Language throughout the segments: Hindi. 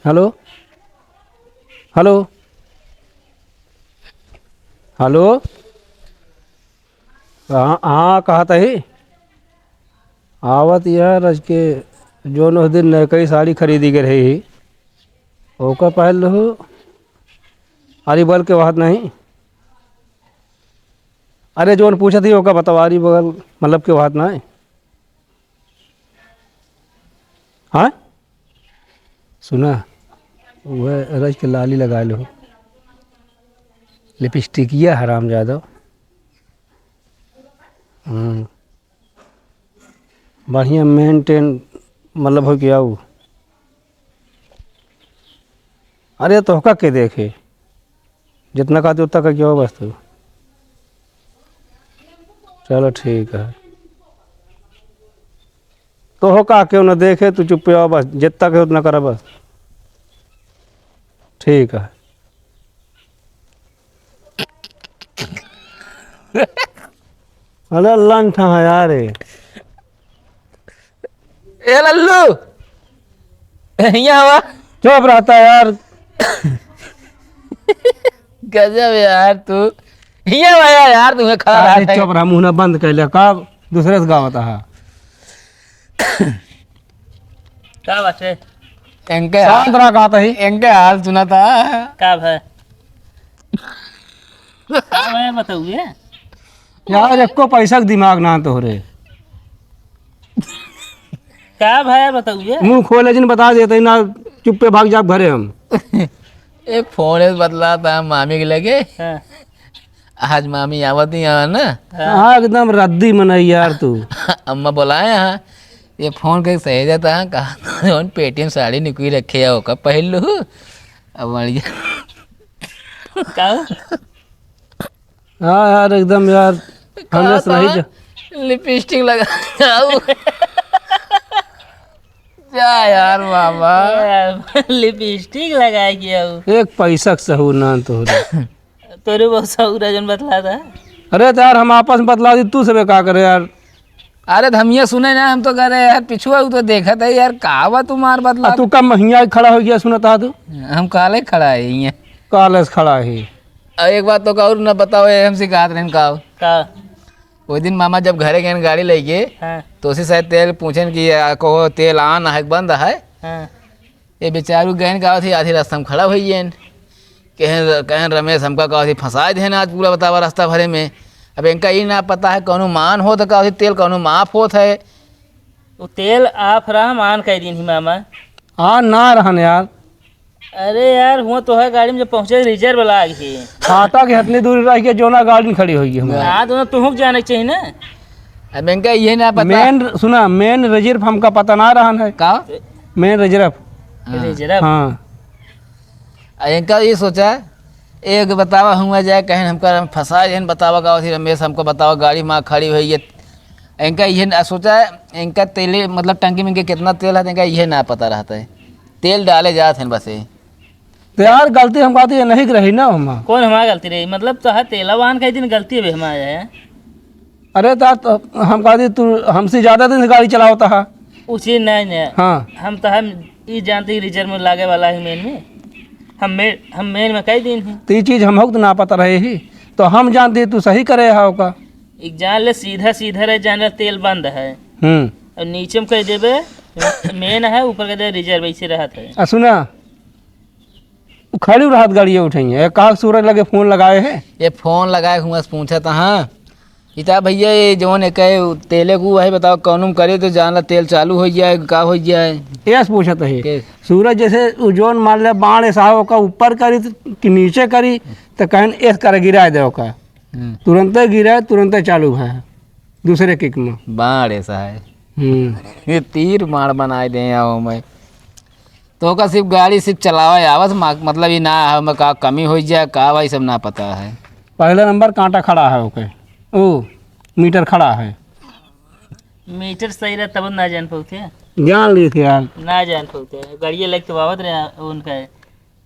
Hello hello hello. हाँ हाँ, कहा था ही आवत यार आज के जोन उस दिन नई साड़ी खरीदी के रही ओका पहन लो। अरे बल के बात नहीं। अरे जोन पूछा थी ओका बतवारी बगल मतलब के बात ना है। हाँ सुना वह रज के लाली लगा लो लिपस्टिकिया हराम जादव। बढ़िया मेंटेन मतलब हो गया वो। अरे तो होका के देखे जितना खाते उतना का क्या हो बस तू। चलो ठीक है तो होका क्यों न देखे तू चुप आओ बस जितना के उतना करा बस। ठीक है। अरे लंठ है यार ए लल्लू यहाँ हुआ। चुप रहता है यार। गजब यार तू यहाँ आया यार तुम्हें खड़ा अरे रहा चुप रहा मुंह ना बंद कर लिया का दूसरे से गावता है। क्या बात है? इनके शांत रहा कहा था ही। इनके हाल सुना था। क्या है? क्या है बताइए। यार एको पैसा का दिमाग ना तो हो रे। क्या है बताइए। मुंह खोले जिन बता देते ना चुप पे भाग जाब घरे हम। एक फोन बदला था मामी के लगे। हाँ, आज मामी आवत ही यहाँ ना। हाँ एकदम रद्दी मनई यार तू। अम्मा बुलाए यहाँ ये फोन के सही जाता है कहा पेटीएम साड़ी निकली रखे होगा पहन लो अब बढ़िया। क्या? हाँ यार एकदम यार हमने सही जा। लिपस्टिक लगा जा यार बाबा। लिपस्टिक लगा किया वो। एक पैसा का सहूर ना तो हो रे। तोरे बहुत सऊरा जन बतला था। अरे तो यार हम आपस में बतला दी तू सब का करे यार। अरे धमिया सुने ना हम तो कह रहे यार पिछुआ तो देखा था यार कहा तुम्हार बदला। तू कब महिया खड़ा हो गया सुना था तू हम काले खड़ा है ये। कॉलेज खड़ा ही। और एक बात तो और न बताओ ये हम सिखात रहे का का? वो दिन मामा जब घरे गए गाड़ी लेके हाँ तो उसी शायद तेल पूछे कि कहो तेल आन है बंद है। हाँ। ये बेचारू गहन कहा थी आधी रास्ता में खड़ा हुई है कहें रमेश हमका कहा थी फंसाए थे ना आज पूरा बतावा रास्ता भरे में। अब इनका ये ना पता है कौनो मान हो तो कहा तेल कौनो माफ होत है। वो तेल आप रहा मान कह दिन ही मामा। हाँ ना रहन यार। अरे यार हुआ तो है गाड़ी में जब पहुंचे रिजर्व वाला गई। खाता के हतनी दूरी रह के जोना गाड़ी में खड़ी हुई है। हाँ तो तुम जाने के चाहिए ना। अब इनका ये ना पता मेन सुना मेन रिजर्व हमका पता ना रहन है। का मेन रिजर्व। रिजर्व। हाँ इनका ये सोचा एक बतावा हुआ जाए कहीं हमका फंसा जहन बतावा का थी रमेश हमको बतावा गाड़ी माँ खड़ी हुई है। इनका ये सोचा है इनका तेल मतलब टंकी में कितना तेल है इनका ये ना पता रहता है तेल डाले जाते हैं बस। तो यार गलती हम कहती है नहीं रही ना हम। कौन हमारा गलती रही मतलब तो है तेला वाहन कह दिन गलती है हमारा है। अरे तो हम कहती तू हमसे ज्यादा दिन से गाड़ी चलावता है। उसी नहीं हाँ हम तो हम ये जानते ही रिजर्व में लागे वाला है मेन में। हम मेन में कई दिन है। तो ये चीज हम तो ना पता रहे ही तो हम जानते तू सही करे है का। एक जान ले सीधा सीधा रहे जान ले तेल बंद है और नीचे में कह देवे मेन है ऊपर कह दे रिजर्व ऐसे रहता है। सुना खड़ी राहत गाड़ी उठाई कहा सूरज लगे फोन लगाए है। ये फोन लगाए हुआ से पूछा था हाँ इता भैया ये जौन एक तेले को वही बताओ कौन करे तो जान ला तेल चालू हो जाए का हो जाए। यस पूछा था के? सूरज जैसे जोन मान ले बाण ऐसा का ऊपर करी कि नीचे करी तो कहन एस कर गिरा दे का तुरंत गिरा तुरंत चालू है दूसरे किक में बाढ़ ऐसा है ये तीर मार बनाए दे आओ मैं तो का सिर्फ गाड़ी सिर्फ चलावा आवत मतलब ये ना हमें का कमी हो जाए का भाई सब ना पता है। पहला नंबर कांटा खड़ा है ओके ओ मीटर खड़ा है। मीटर सही रहा तब ना जान पाते जान ली थी यार ना जान पाते गाड़िया लेके तो बावत रहे उनका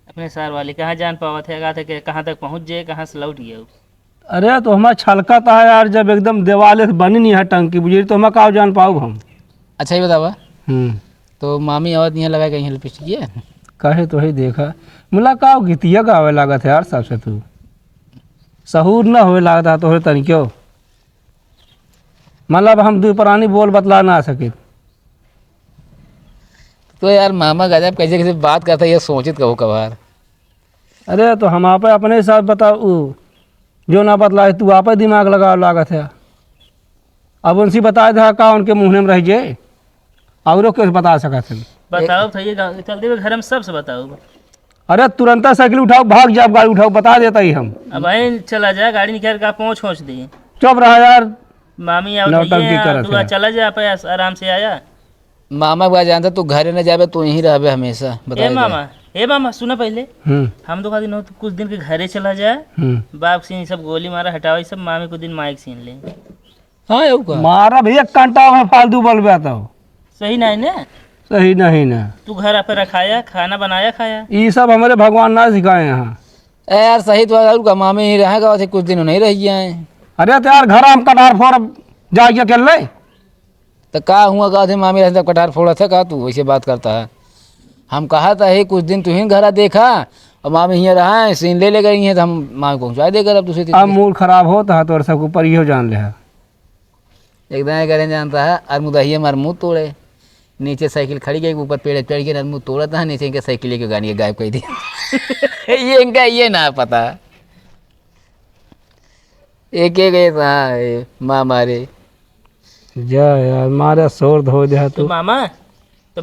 अपने सार वाले कहाँ जान पावत है कि कहाँ तक पहुँच जाए कहाँ से लौट गया। अरे तो हमारा छलका था यार जब एकदम देवाले से बनी नहीं है टंकी बुझी तो हम कहाँ जान पाओ हम। अच्छा ये बतावा तो मामी आवाज यहाँ लगा कहीं लिपस्टिक है कहे तो ही देखा मुलाकात गीतिया गावे लागत है यार सबसे तू सहूर न होए लागता तो तनिक्यो मतलब हम दो पुरानी बोल बतला ना सके। तो यार मामा गजब कैसे कैसे बात करता है, ये सोचित कहो कभार। अरे तो हम आप अपने साथ बताओ जो ना बतलाए तू आप दिमाग लगा लागत है। अब उनसे बता दे का उनके मुँह में रह जाए और कैसे बता सकत है। बताओ भैया चलते हुए घर में सबसे बताओ। अरे तुरंत साइकिल उठाओ भाग जाओ गाड़ी उठाओ बता देता ही हम। अब भाई चला जाए गाड़ी निकाल का पहुँच पहुँच दी। चुप रहा यार मामी आओ नौटंकी करत तू है। चला जा पे आराम से आया। मामा का जानता तू घर न जाबे तू यहीं रहबे हमेशा ए बता मामा ए मामा सुना पहले हम्म हम तो दिन हो तो कुछ दिन के घरे चला जाए बाप सीन सब गोली मारा हटाओ सब मामी को दिन माइक सीन ले। हाँ यू का मारा भैया कांटा में फालतू बोल आता हो सही नहीं ना सही नहीं ना तू घर पे रखाया खाना बनाया खाया। ये सब हमारे भगवान ना सिखाए यहाँ। ए यार सही तो है का मामे ही रहेगा वैसे कुछ दिन नहीं रह गए। अरे तो यार घर हम कटार फोड़ जाके अकेले तो का हुआ का थे मामी रहते कटार फोड़ा था का तू वैसे बात करता है। हम कहा था ही कुछ दिन तू ही घर देखा और मामी यहाँ रहा है सीन ले गई है तो हम मामी पहुँचा देकर अब दूसरे अब मूड खराब होता है तो सब ऊपर ही हो जान ले एकदम करें जानता है और मुदहिया मार मुँह तोड़े नीचे साइकिल खड़ी गई ऊपर पेड़ चढ़ के मुँह तोड़ा था नीचे इनका साइकिल लेके गाड़ी गायब कर दी। ये इनका ये ना पता एक था माँ मारे जा यार मारे शोर धो दिया तो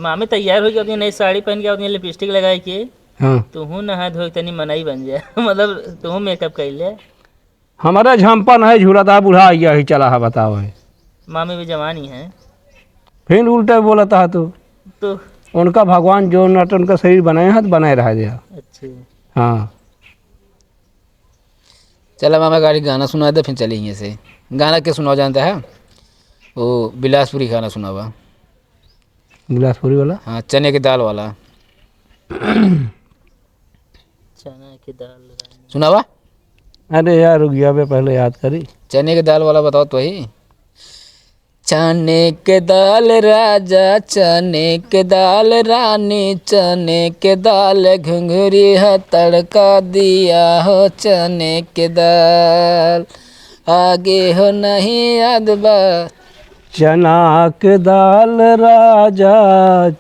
मामी तैयार हो गया अपनी नई साड़ी पहन के अपनी लिपस्टिक लगाई के हाँ तू नहा धो तनी मनाई बन जाए मतलब तू मेकअप कर ले। हमारा झम्पन है झूलता बूढ़ा आइया ही चला है बताओ है मामी भी जवानी है फिर उल्टा बोलता है तो उनका भगवान जो नट उनका शरीर बनाए हैं तो बनाए रह दिया। अच्छा हाँ चला मामा गाड़ी गाना सुना दे फिर चले यहीं से। गाना क्या सुनाओ जानता है वो बिलासपुरी गाना सुनावा बिलासपुरी वाला हाँ चने की दाल वाला चना की दाल सुनावा। अरे यार रुक गया बे पहले याद करी चने की दाल वाला बताओ तो ही। चने के दाल राजा चने के दाल रानी चने के दाल घुंघरी है तड़का दिया हो चने के दाल आगे हो नहीं याद बा। चना के दाल राजा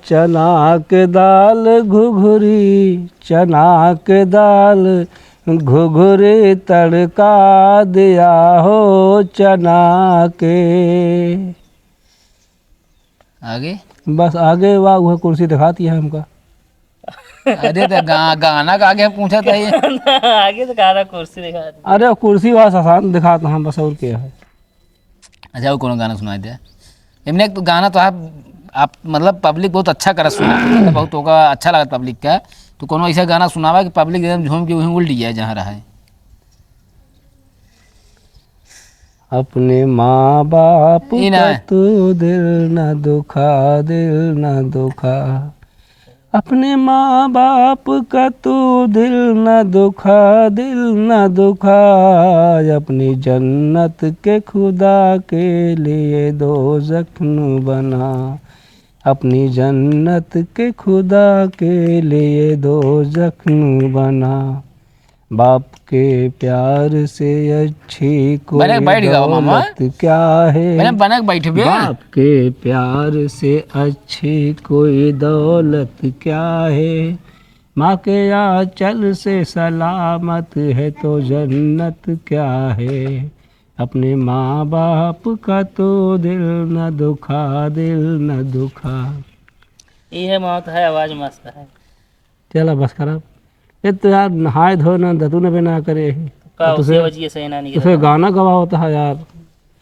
चना के दाल घुघुरी चना के दाल घुघुरी तड़का दिया हो चना के। आगे बस आगे वाह वह कुर्सी दिखाती है हमका। अरे तो गाना का आगे पूछा था ये। आगे तो कहा कुर्सी दिखा दी। अरे कुर्सी वह आसान दिखाता हम बस और क्या है। अच्छा वो कौन गाना सुना दिया इमने तो गाना तो आप मतलब पब्लिक बहुत अच्छा करा सुना बहुत होगा अच्छा लगा पब्लिक का तो कोनो ऐसा गाना सुनावा कि पब्लिक एकदम झूम के वहीं उल्टी जाए जहाँ रहा है। अपने माँ बाप ई ना का है। तू दिल न दुखा अपने माँ बाप का तू दिल न दुखा अपनी जन्नत के खुदा के लिए दो जख्म बना अपनी जन्नत के खुदा के लिए दो जख्म बना बाप के प्यार से अच्छी कोई बने बैठ गया मामा। दौलत क्या है मैंने बना के बैठे भी बाप के प्यार से अच्छी कोई दौलत क्या है माँ के आंचल से सलामत है तो जन्नत क्या है अपने माँ बाप का तो दिल न दुखा। ये मौत है आवाज मस्त है। चला बस खराब ये तो यार नहाए धो ना दतून भी ना करे का उसे वजह से ना नहीं उसे गाना गवा होता है यार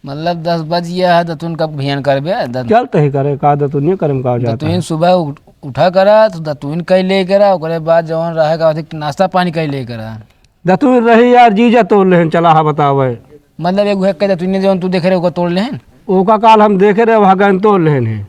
मतलब 10 बज गया है तो तुम कब भियान करबे चल तो ही करे का दतून करे का जाता दतुइन सुबह उठा करा तो दतुइन कई ले करा ओकरे बाद जवन रहेगा अधिक नाश्ता पानी कई ले करा दतून रही यार जीजा तोड़ लेहन चला हा बतावे मतलब एक हुए के दतुइन जवन तू देख रहे ओका तोड़ लेहन ओका काल हम देखे रहे वहाँ गन तोड़ लेहन है।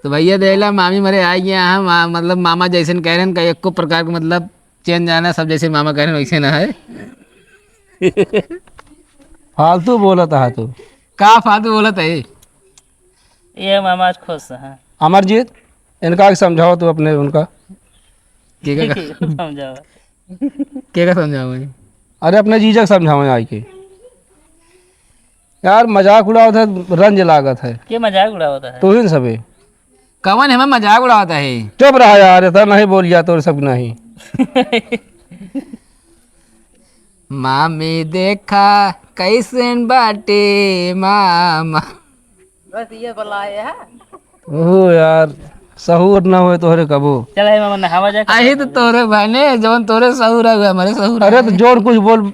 तो भैया देला मामी मरे आ गया यहाँ मतलब मामा जैसे कह रहे हैं का एक को प्रकार का मतलब चेंज जाना सब जैसे मामा कह रहे हैं वैसे ना है। फालतू बोलत है तू। का फालतू बोलत है? ये मामा आज खुश है। अमरजीत, इनका समझाओ तू अपने उनका। के का समझाओ। के का समझाओ भाई? अरे अपने जीजा के समझाओ आई के। यार मजाक उड़ावत है, रंज लागत है। ये मजाक उड़ावता है। तू ही न सबे कवन हमें मजाक उड़ाता है? चुप रहा यार, इतना नहीं बोल जा तो सब नहीं। मामी देखा कैसन बाटे मामा। बस ये बुलाए है। ओहो यार, सहूर ना होए तोहरे कबो। चल है मामा नहावा जाए। आई तो तोरे बहने जवन तोरे सहूर है हमारे सहूर। अरे तो जोन कुछ बोल,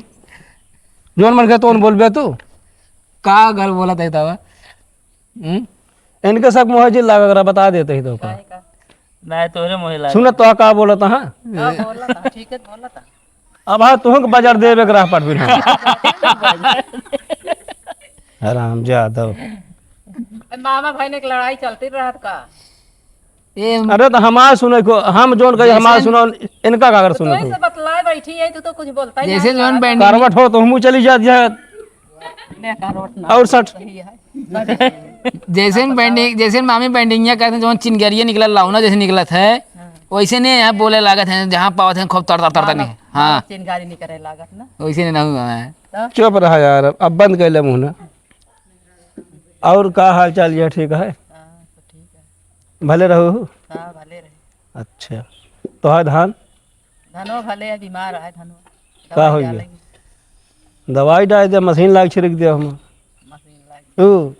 जोन मन के तो बोलबे तू। का गल बोला था तवा? इनके सब मुहजिल लगा कर बता देते ही तो का। ना तोरे मोहिला। सुन तो का बोलत हां। बोला था ठीक है बोला था। अब हाँ तुहक बाजार देवे के राह पर भी हराम जादव। मामा भाई ने एक लड़ाई चलती रहत का। ए अरे तो हमार सुने को, हम जोन कही हमार सुनो, इनका कागर सुनो तो तू। से बतलाए बैठी है तो कुछ बोलता ही जैसे जवन बैंड कारवट हो तो हमू चली जात है। नहीं कारवट ना और सट सही है। जैसे मामी बैंडिंगिया कहते हैं जवन चिंगरिया निकला लाउना जैसे निकलत है वैसे नहीं यहाँ बोले लागत है जहाँ पावत है खूब तड़ता तड़ता नहीं। हाँ चिंगारी नहीं करे लागत ना। वैसे नहीं ना हुआ है। चुप रहा यार, अब बंद कर ले मुँह ना। और का हाल चाल ये ठीक है? हाँ तो ठीक है। भले रहो। हाँ भले रहे। अच्छा तो है धान धनो भले है, बीमार है धनो। का हो गया? दवाई डाल दे, मशीन लाग छिड़क दिया हम। मशीन लाग ओ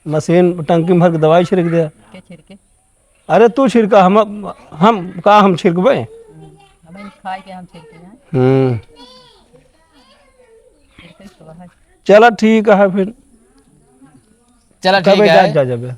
मशीन टंकी में भर के दवाई छिड़क दिया। के छिड़के। अरे तू छिड़का, हम छिड़कबे। हमें खाए के हम छिड़के हैं। छिड़के तो है। चलो ठीक है फिर। चलो ठीक कभी है। जा जाबे।